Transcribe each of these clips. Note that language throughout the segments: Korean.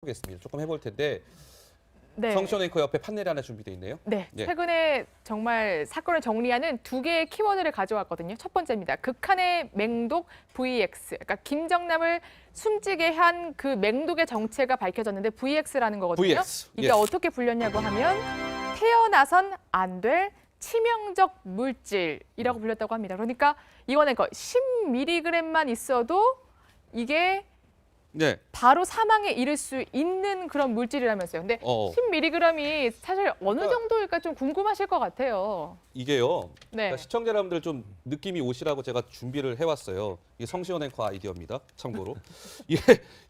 해보겠습니다. 조금 해볼 텐데 네. 성시원 앵커 옆에 판넬이 하나 준비되어 있네요. 네. 네. 최근에 정말 사건을 정리하는 두 개의 키워드를 가져왔거든요. 첫 번째입니다. 극한의 맹독 VX. 그러니까 김정남을 숨지게 한 그 맹독의 정체가 밝혀졌는데 VX라는 거거든요. VX. 이게 예. 어떻게 불렸냐고 하면 태어나선 안 될 치명적 물질이라고 불렸다고 합니다. 그러니까 이거는 10mg만 있어도 이게 네. 바로 사망에 이를 수 있는 그런 물질이라면서요. 근데 10mg이 사실 어느 정도일까 좀 궁금하실 것 같아요. 이게요. 네. 그러니까 시청자 여러분들 좀 느낌이 오시라고 제가 준비를 해왔어요. 이게 성시원 앵커 아이디어입니다. 참고로.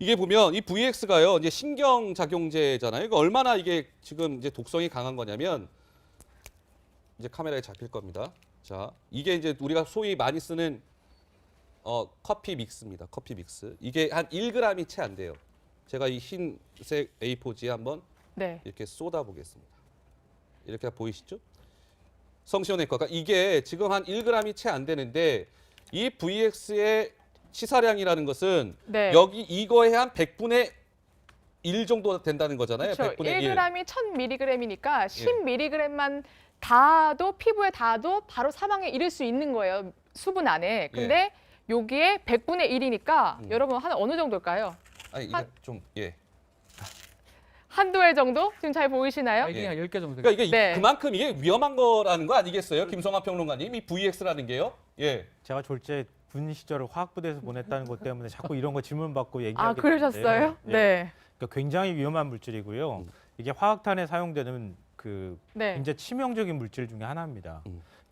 이게 보면 이 VX가요. 이제 신경작용제잖아요. 이거 얼마나 이게 지금 이제 독성이 강한 거냐면 이제 카메라에 잡힐 겁니다. 자, 이게 이제 우리가 소위 많이 쓰는 커피 믹스입니다. 커피 믹스. 이게 한 1g이 채 안 돼요. 제가 이 흰색 A4지에 한번 네. 이렇게 쏟아보겠습니다. 이렇게 보이시죠? 성시원 앵커가 이게 지금 한 1g이 채 안 되는데 이 VX의 치사량이라는 것은 네. 여기 이거에 한 100분의 1 정도 된다는 거잖아요. 그렇죠. 100분의 1. 1g이 1000mg이니까 10mg만 닿아도 피부에 닿아도 바로 사망에 이를 수 있는 거예요. 수분 안에. 근데 여기에 100분의 1이니까 여러분 한 어느 정도일까요? 아니 이거 좀 한두 해 정도? 지금 잘 보이시나요? 이게 한 10개 정도. 그러니까 이게 네. 그만큼 이게 위험한 거라는 거 아니겠어요? 김성환 평론가님, 이 VX라는 게요. 예. 제가 졸제 군 시절을 화학부대에서 보냈다는 것 때문에 자꾸 이런 거 질문받고 얘기하게 아, 그러셨어요? 되는데, 네. 그러니까 굉장히 위험한 물질이고요. 이게 화학탄에 사용되는 네. 굉장히 치명적인 물질 중에 하나입니다.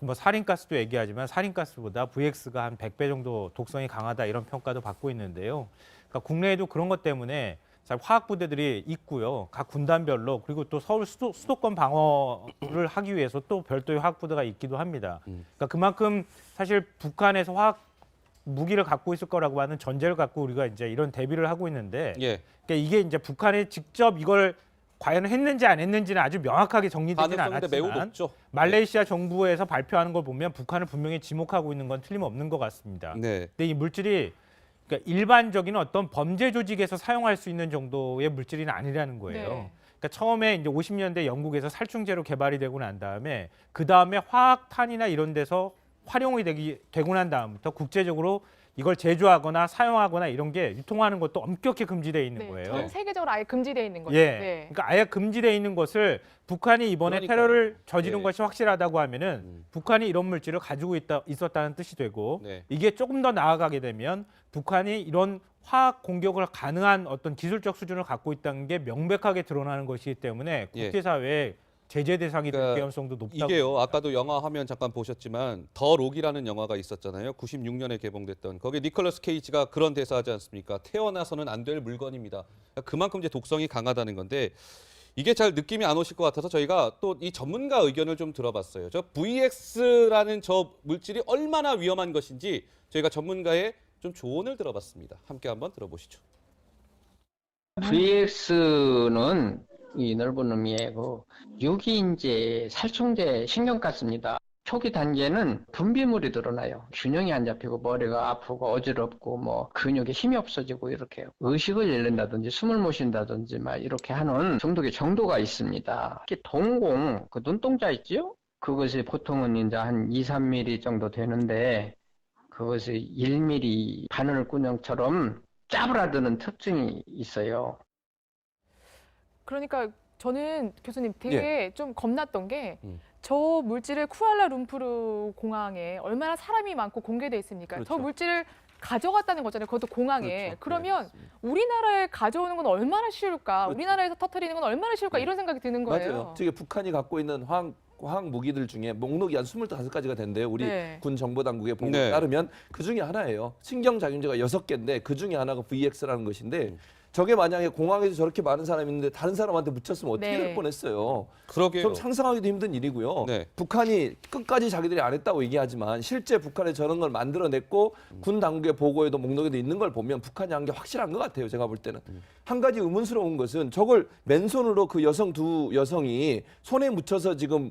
뭐 살인가스도 얘기하지만 살인가스보다 VX가 한 100배 정도 독성이 강하다 이런 평가도 받고 있는데요. 그러니까 국내에도 그런 것 때문에 화학부대들이 있고요. 각 군단별로 그리고 또 서울 수도권 방어를 하기 위해서 또 별도의 화학부대가 있기도 합니다. 그러니까 그만큼 사실 북한에서 화학 무기를 갖고 있을 거라고 하는 전제를 갖고 우리가 이제 이런 대비를 하고 있는데 예. 그러니까 이게 이제 북한이 직접 이걸 과연 했는지 안 했는지는 아주 명확하게 정리되지는 가능성인데 매우 않았지만 높죠. 말레이시아 정부에서 발표하는 걸 보면 북한을 분명히 지목하고 있는 건 틀림없는 것 같습니다. 네. 근데 이 물질이 그러니까 일반적인 어떤 범죄 조직에서 사용할 수 있는 정도의 물질은 아니라는 거예요. 네. 그러니까 처음에 이제 50년대 영국에서 살충제로 개발이 되고 난 다음에 그 다음에 화학탄이나 이런 데서 활용이 되고 난 다음부터 국제적으로 이걸 제조하거나 사용하거나 이런 게 유통하는 것도 엄격히 금지되어 있는 네. 거예요. 전 세계적으로 아예 금지되어 있는 거죠. 예. 네. 그러니까 아예 금지되어 있는 것을 북한이 이번에 그러니까요. 테러를 저지른 예. 것이 확실하다고 하면은 북한이 이런 물질을 가지고 있었다는 뜻이 되고 네. 이게 조금 더 나아가게 되면 북한이 이런 화학 공격을 가능한 어떤 기술적 수준을 갖고 있다는 게 명백하게 드러나는 것이기 때문에 예. 국제사회에 제재 대상이 될 그러니까 위험성도 높다고 이게요. 봅니다. 아까도 영화 화면 잠깐 보셨지만 더 록이라는 영화가 있었잖아요. 96년에 개봉됐던. 거기에 니콜러스 케이지가 그런 대사하지 않습니까? 태어나서는 안 될 물건입니다. 그만큼 이제 독성이 강하다는 건데 이게 잘 느낌이 안 오실 것 같아서 저희가 또 이 전문가 의견을 좀 들어봤어요. 저 VX라는 저 물질이 얼마나 위험한 것인지 저희가 전문가의 좀 조언을 들어봤습니다. 함께 한번 들어보시죠. VX는 이 넓은 의미의 유기인제 살충제 신경가스입니다. 초기 단계는 분비물이 드러나요. 균형이 안 잡히고 머리가 아프고 어지럽고 뭐 근육에 힘이 없어지고 이렇게 의식을 잃는다든지 숨을 못 쉰다든지 막 이렇게 하는 중독의 정도가 있습니다. 특히 동공, 그 눈동자 있죠? 그것이 보통은 이제 한 2, 3mm 정도 되는데 그것이 1mm 바늘구멍처럼 짜부라드는 특징이 있어요. 그러니까 저는 교수님 되게 좀 겁났던 게 저 물질을 쿠알라룸푸르 공항에 얼마나 사람이 많고 공개돼 있습니까? 그렇죠. 저 물질을 가져갔다는 거잖아요. 그것도 공항에. 그렇죠. 그러면 네, 맞습니다. 우리나라에 가져오는 건 얼마나 쉬울까? 그렇죠. 우리나라에서 터뜨리는 건 얼마나 쉬울까? 이런 생각이 드는 거예요. 맞아요. 저게 북한이 갖고 있는 화학 무기들 중에 목록이 한 25가지가 된대요. 우리 네. 군 정보당국의 보고에 네. 따르면 그 중에 하나예요. 신경작용제가 6개인데 그 중에 하나가 VX라는 것인데 저게 만약에 공항에서 저렇게 많은 사람이 있는데 다른 사람한테 묻혔으면 어떻게 네. 될 뻔했어요. 그러게요. 좀 상상하기도 힘든 일이고요. 네. 북한이 끝까지 자기들이 안 했다고 얘기하지만 실제 북한에 저런 걸 만들어냈고 군 당국의 보고에도 목록에도 있는 걸 보면 북한이 한 게 확실한 것 같아요. 제가 볼 때는. 한 가지 의문스러운 것은 저걸 맨손으로 그 두 여성이 손에 묻혀서 지금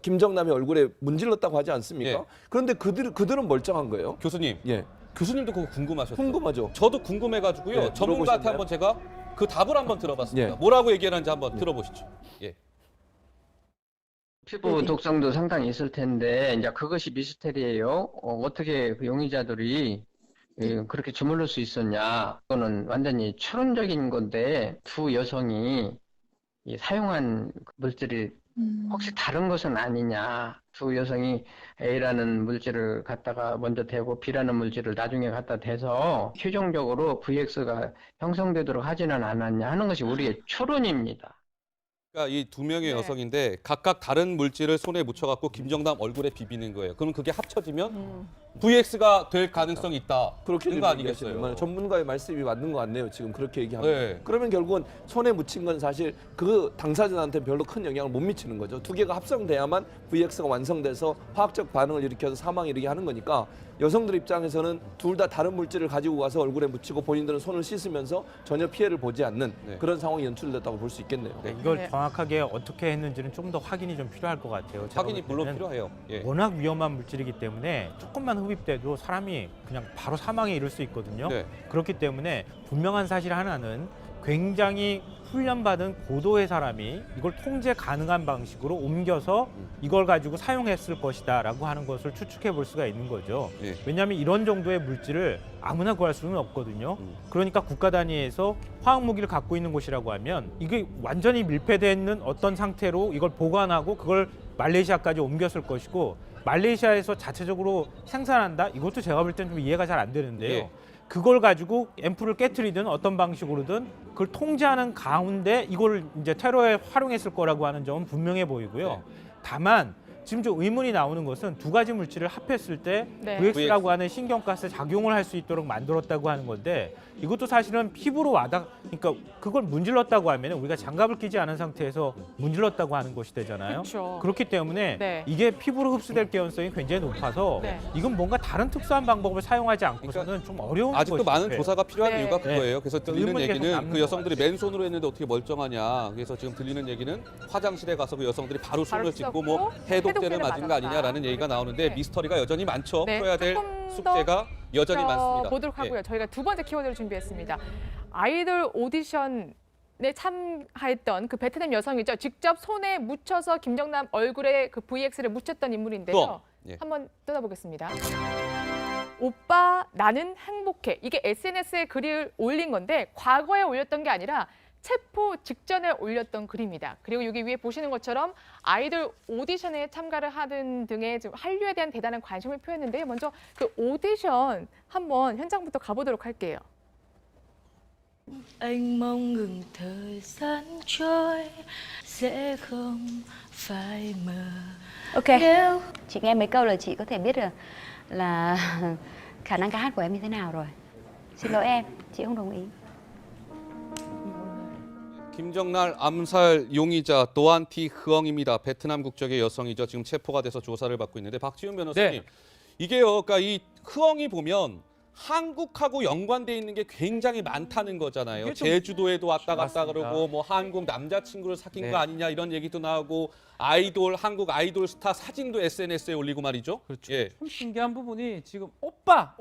김정남의 얼굴에 문질렀다고 하지 않습니까? 예. 그런데 그들은 멀쩡한 거예요. 교수님. 예, 교수님도 그거 궁금하셨죠? 궁금하죠. 저도 궁금해가지고요. 네, 전문가한테 물어보셨나요? 한번 제가 그 답을 한번 들어봤습니다. 예. 뭐라고 얘기하는지 한번 들어보시죠. 예. 피부 독성도 상당히 있을 텐데 이제 그것이 미스테리예요. 어떻게 그 용의자들이 그렇게 주물를 수 있었냐? 그거는 완전히 추론적인 건데 두 여성이 이 사용한 물질이 혹시 다른 것은 아니냐? 두 여성이 A라는 물질을 갖다가 먼저 대고 B라는 물질을 나중에 갖다 대서 최종적으로 VX가 형성되도록 하지는 않았냐 하는 것이 우리의 추론입니다. 그러니까 이 두 명의 네. 여성인데 각각 다른 물질을 손에 묻혀갖고 김정남 얼굴에 비비는 거예요. 그럼 그게 합쳐지면 VX가 될 가능성이 있다. 그렇게 그런 거 좀 얘기하시는 아니겠어요? 전문가의 말씀이 맞는 것 같네요. 지금 그렇게 얘기하면. 네. 그러면 결국은 손에 묻힌 건 사실 그 당사자한테 별로 큰 영향을 못 미치는 거죠. 두 개가 합성돼야만 VX가 완성돼서 화학적 반응을 일으켜서 사망을 일으키게 하는 거니까 여성들 입장에서는 둘 다 다른 물질을 가지고 가서 얼굴에 묻히고 본인들은 손을 씻으면서 전혀 피해를 보지 않는 네. 그런 상황이 연출됐다고 볼 수 있겠네요. 네, 이걸 네. 정확하게 어떻게 했는지는 좀 더 확인이 좀 필요할 것 같아요. 제가 확인이 볼 물론 때는 필요해요. 예. 워낙 위험한 물질이기 때문에 조금만 흡입돼도 사람이 그냥 바로 사망에 이를 수 있거든요. 네. 그렇기 때문에 분명한 사실 하나는 굉장히 훈련받은 고도의 사람이 이걸 통제 가능한 방식으로 옮겨서 이걸 가지고 사용했을 것이다라고 하는 것을 추측해 볼 수가 있는 거죠. 예. 왜냐하면 이런 정도의 물질을 아무나 구할 수는 없거든요. 그러니까 국가 단위에서 화학 무기를 갖고 있는 곳이라고 하면 이게 완전히 밀폐되어 있는 어떤 상태로 이걸 보관하고 그걸 말레이시아까지 옮겼을 것이고 말레이시아에서 자체적으로 생산한다? 이것도 제가 볼 때는 좀 이해가 잘 안 되는데요. 예. 그걸 가지고 앰플을 깨트리든 어떤 방식으로든 그걸 통제하는 가운데 이걸 이제 테러에 활용했을 거라고 하는 점은 분명해 보이고요. 네. 다만 지금 좀 의문이 나오는 것은 두 가지 물질을 합했을 때 네. VX라고 하는 신경가스 작용을 할 수 있도록 만들었다고 하는 건데 이것도 사실은 피부로 그러니까 그걸 문질렀다고 하면 우리가 장갑을 끼지 않은 상태에서 문질렀다고 하는 것이 되잖아요. 그렇죠. 그렇기 때문에 네. 이게 피부로 흡수될 개연성이 굉장히 높아서 네. 이건 뭔가 다른 특수한 방법을 사용하지 않고서는 좀 어려운 아직도 것이 많은 같아요. 조사가 필요한 네. 이유가 그거예요. 그래서 들리는 의문이 계속 얘기는 남는 그 것 여성들이 맨손으로 했는데 어떻게 멀쩡하냐. 그래서 지금 들리는 얘기는 화장실에 가서 그 여성들이 바로 손을 씻고 뭐 씻었고 해독제를 맞은 거 맞았다. 아니냐라는 얘기가 나오는데 네. 미스터리가 여전히 많죠. 네, 풀어야 될 조금 더 숙제가 여전히 많습니다. 보도록 하고요. 예. 저희가 두 번째 키워드를 준비했습니다. 아이돌 오디션에 참가했던 그 베트남 여성이죠. 직접 손에 묻혀서 김정남 얼굴에 그 VX를 묻혔던 인물인데요. 또, 예. 한번 뜯어보겠습니다. 오빠 나는 행복해. 이게 SNS에 글을 올린 건데 과거에 올렸던 게 아니라 체포 직전에 올렸던 글입니다. 그리고 여기 위에 보시는 것처럼 아이돌 오디션에 참가를 하는 등의 좀 한류에 대한 대단한 관심을 표했는데요. 먼저 그 오디션 한번 현장부터 가보도록 할게요. Anh mong ngừng thời gian trôi sẽ không phải mờ. Ok, Nếu chị nghe mấy câu là chị có thể biết được là khả năng ca hát của em như thế nào rồi. Xin lỗi em, chị không đồng ý. 김정날 암살 용의자 도안티 흐엉입니다. 베트남 국적의 여성이죠. 지금 체포가 돼서 조사를 받고 있는데 박지훈 변호사님, 네. 이게요. 그러니까 이 흐엉이 보면 한국하고 연관돼 있는 게 굉장히 많다는 거잖아요. 이게 좀 제주도에도 왔다 갔다 맞습니다. 그러고 뭐 한국 남자친구를 사귄 네. 거 아니냐 이런 얘기도 나오고 한국 아이돌 스타 사진도 SNS에 올리고 말이죠. 그렇죠. 예. 참 신기한 부분이 지금 오빠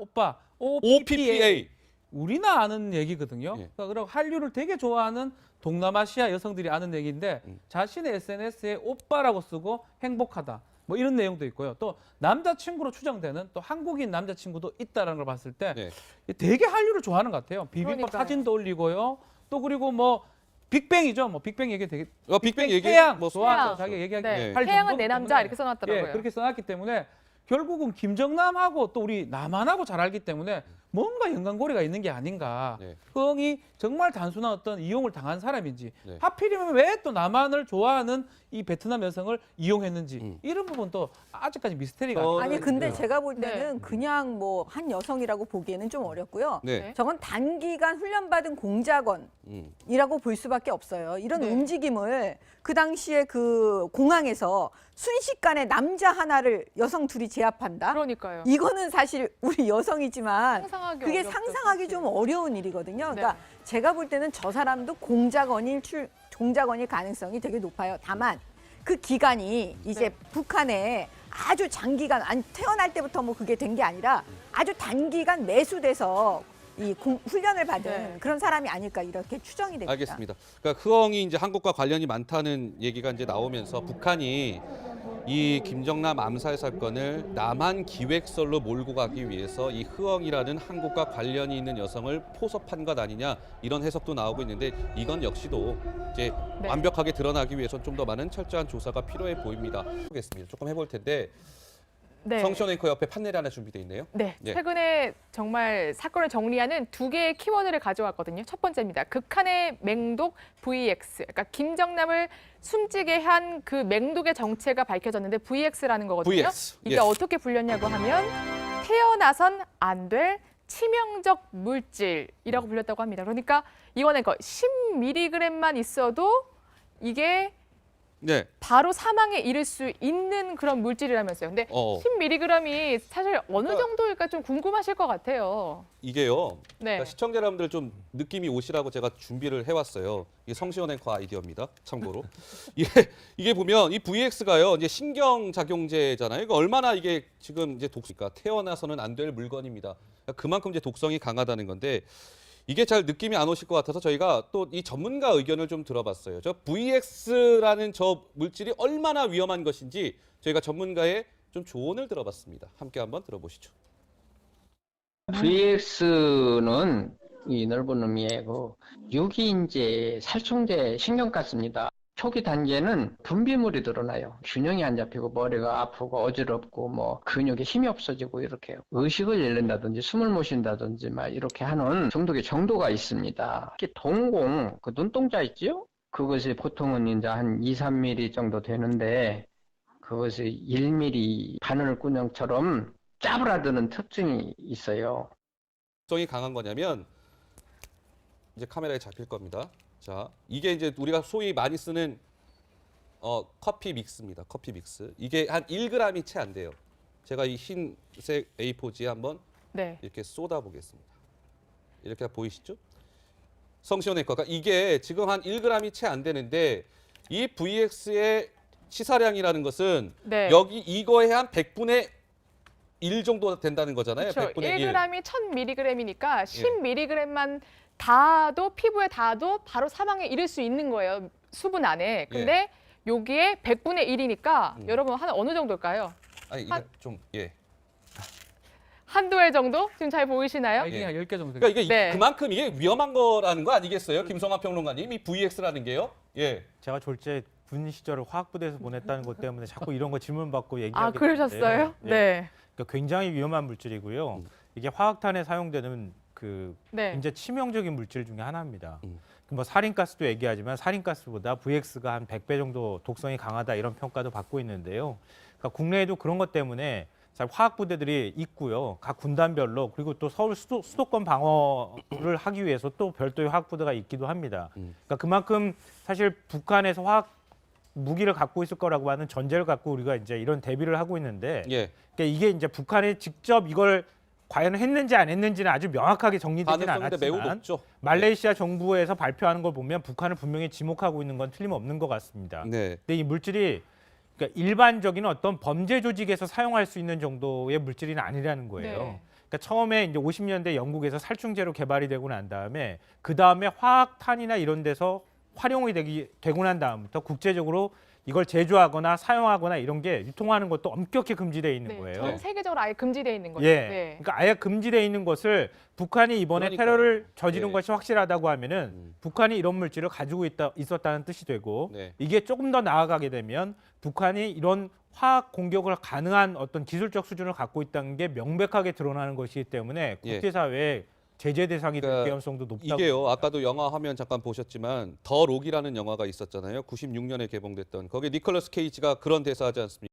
OPPA. 우리나 아는 얘기거든요. 예. 그러니까 그리고 한류를 되게 좋아하는 동남아시아 여성들이 아는 얘기인데 자신의 SNS에 오빠라고 쓰고 행복하다. 뭐 이런 내용도 있고요. 또 남자친구로 추정되는 또 한국인 남자친구도 있다는 걸 봤을 때 네. 되게 한류를 좋아하는 것 같아요. 비빔밥 그러니까요. 사진도 올리고요. 또 그리고 뭐 빅뱅이죠. 뭐 빅뱅 얘기 되게 빅뱅 얘기 태양 뭐 좋아하죠. 태양. 자기 얘기하기 네. 할 태양은 정도기 내 남자 때문에 이렇게 써놨더라고요. 예, 그렇게 써놨기 때문에 결국은 김정남하고 또 우리 남한하고 잘 알기 때문에 뭔가 연관고리가 있는 게 아닌가. 네. 흥이 정말 단순한 어떤 이용을 당한 사람인지 네. 하필이면 왜 또 남한을 좋아하는 이 베트남 여성을 이용했는지 이런 부분도 아직까지 미스테리가 아니 근데 네. 제가 볼 때는 그냥 뭐 한 여성이라고 보기에는 좀 어렵고요. 네. 저건 단기간 훈련받은 공작원이라고 볼 수밖에 없어요. 이런 네. 움직임을 그 당시에 그 공항에서 순식간에 남자 하나를 여성 둘이 제압한다? 그러니까요. 이거는 사실 우리 여성이지만 상상하기 그게 어렵죠, 상상하기 사실. 좀 어려운 일이거든요. 네. 그러니까 제가 볼 때는 저 사람도 공작원일 가능성이 되게 높아요. 다만 그 기간이 이제 네. 북한에 아주 장기간, 아니 태어날 때부터 뭐 그게 된 게 아니라 아주 단기간 매수돼서 훈련을 받은 네. 그런 사람이 아닐까 이렇게 추정이 됩니다. 알겠습니다. 그러니까 흐엉이 이제 한국과 관련이 많다는 얘기가 이제 나오면서 북한이 이 김정남 암살 사건을 남한 기획설로 몰고 가기 위해서 이 흐엉이라는 한국과 관련이 있는 여성을 포섭한 것 아니냐 이런 해석도 나오고 있는데 이건 역시도 이제 네. 완벽하게 드러나기 위해서 좀 더 많은 철저한 조사가 필요해 보입니다. 해보겠습니다. 조금 해볼 텐데 네. 성시원 앵커 옆에 판넬이 하나 준비되어 있네요. 네, 네. 최근에 정말 사건을 정리하는 두 개의 키워드를 가져왔거든요. 첫 번째입니다. 극한의 맹독 VX. 그러니까 김정남을 숨지게 한 그 맹독의 정체가 밝혀졌는데 VX라는 거거든요. VX. 이게 예. 어떻게 불렸냐고 하면 태어나선 안 될 치명적 물질이라고 불렸다고 합니다. 그러니까 이거는 10mg만 있어도 이게 네. 바로 사망에 이를 수 있는 그런 물질이라면서요. 근데 10mg이 사실 어느 그러니까 정도일까 좀 궁금하실 것 같아요. 이게요. 네. 그러니까 시청자 여러분들 좀 느낌이 오시라고 제가 준비를 해왔어요. 이게 성시원 앵커 아이디어입니다. 참고로 이게 보면 이 VX가요. 이제 신경작용제잖아요. 이거 얼마나 이게 지금 이제 독니까 태어나서는 안 될 물건입니다. 그러니까 그만큼 이제 독성이 강하다는 건데. 이게 잘 느낌이 안 오실 것 같아서 저희가 또 이 전문가 의견을 좀 들어봤어요. 저 VX라는 저 물질이 얼마나 위험한 것인지 저희가 전문가의 좀 조언을 들어봤습니다. 함께 한번 들어보시죠. VX는 이 넓은 의미의 그 유기인재 살충제 신경가스입니다. 초기 단계는 분비물이 드러나요. 균형이 안 잡히고 머리가 아프고 어지럽고 뭐 근육에 힘이 없어지고 이렇게 의식을 잃는다든지 숨을 못 쉰다든지 막 이렇게 하는 중독의 정도가 있습니다. 특히 동공, 그 눈동자 있지요? 그것이 보통은 이제 한 2, 3mm 정도 되는데 그것이 1mm 바늘구멍처럼 짜부라드는 특징이 있어요. 독성이 강한 거냐면 이제 카메라에 잡힐 겁니다. 자, 이게 이제 우리가 소위 많이 쓰는 커피 믹스입니다. 커피 믹스. 이게 한 1g이 채 안 돼요. 제가 이 흰색 A4지에 한번 네. 이렇게 쏟아보겠습니다. 이렇게 보이시죠? 성시원 앵커가 이게 지금 한 1g이 채 안 되는데 이 VX의 치사량이라는 것은 네. 여기 이거에 한 100분의 1 정도 된다는 거잖아요. 그렇죠. 100분의 1. 1g이 1000mg니까 10mg만 닿아도 피부에 닿아도 바로 사망에 이를 수 있는 거예요. 수분 안에. 근데 여기에 100분의 1이니까 여러분 한 어느 정도일까요? 아니 이거 좀 한두 알 정도? 지금 잘 보이시나요? 이게 한 10개 정도 그러니까 이게 네. 그만큼 이게 위험한 거라는 거 아니겠어요? 김성환 평론가님, 이 VX라는 게요. 예. 제가 졸제 군 시절을 화학부대에서 보냈다는 것 때문에 자꾸 이런 거 질문받고 얘기하게 아, 그러셨어요? 되는데요. 네. 그러니까 굉장히 위험한 물질이고요. 이게 화학탄에 사용되는 그 네. 굉장히 치명적인 물질 중에 하나입니다. 뭐 살인가스도 얘기하지만 살인가스보다 VX가 한 100배 정도 독성이 강하다 이런 평가도 받고 있는데요. 그러니까 국내에도 그런 것 때문에 화학부대들이 있고요. 각 군단별로 그리고 또 서울 수도권 방어를 하기 위해서 또 별도의 화학부대가 있기도 합니다. 그러니까 그만큼 사실 북한에서 화학 무기를 갖고 있을 거라고 하는 전제를 갖고 우리가 이제 이런 대비를 하고 있는데 예. 그러니까 이게 이제 북한이 직접 이걸 과연 했는지 안 했는지는 아주 명확하게 정리되지는 가능성인데 매우 않았지만 높죠. 말레이시아 정부에서 발표하는 걸 보면 북한을 분명히 지목하고 있는 건 틀림없는 것 같습니다. 네. 근데 이 물질이 그러니까 일반적인 어떤 범죄 조직에서 사용할 수 있는 정도의 물질은 아니라는 거예요. 네. 그러니까 처음에 이제 50년대 영국에서 살충제로 개발이 되고 난 다음에 그 다음에 화학탄이나 이런 데서 활용이 되고 난 다음부터 국제적으로 이걸 제조하거나 사용하거나 이런 게 유통하는 것도 엄격히 금지되어 있는 네. 거예요. 전 세계적으로 아예 금지되어 있는 거죠. 예. 네. 그러니까 아예 금지되어 있는 것을 북한이 이번에 그러니까요. 테러를 저지른 예. 것이 확실하다고 하면은 북한이 이런 물질을 가지고 있었다는 뜻이 되고 네. 이게 조금 더 나아가게 되면 북한이 이런 화학 공격을 가능한 어떤 기술적 수준을 갖고 있다는 게 명백하게 드러나는 것이기 때문에 예. 국제사회의 제재 대상이 될 그러니까 가능성도 높다고 이게요. 봅니다. 아까도 영화 화면 잠깐 보셨지만 더 록이라는 영화가 있었잖아요. 96년에 개봉됐던. 거기에 니콜라스 케이지가 그런 대사하지 않습니까?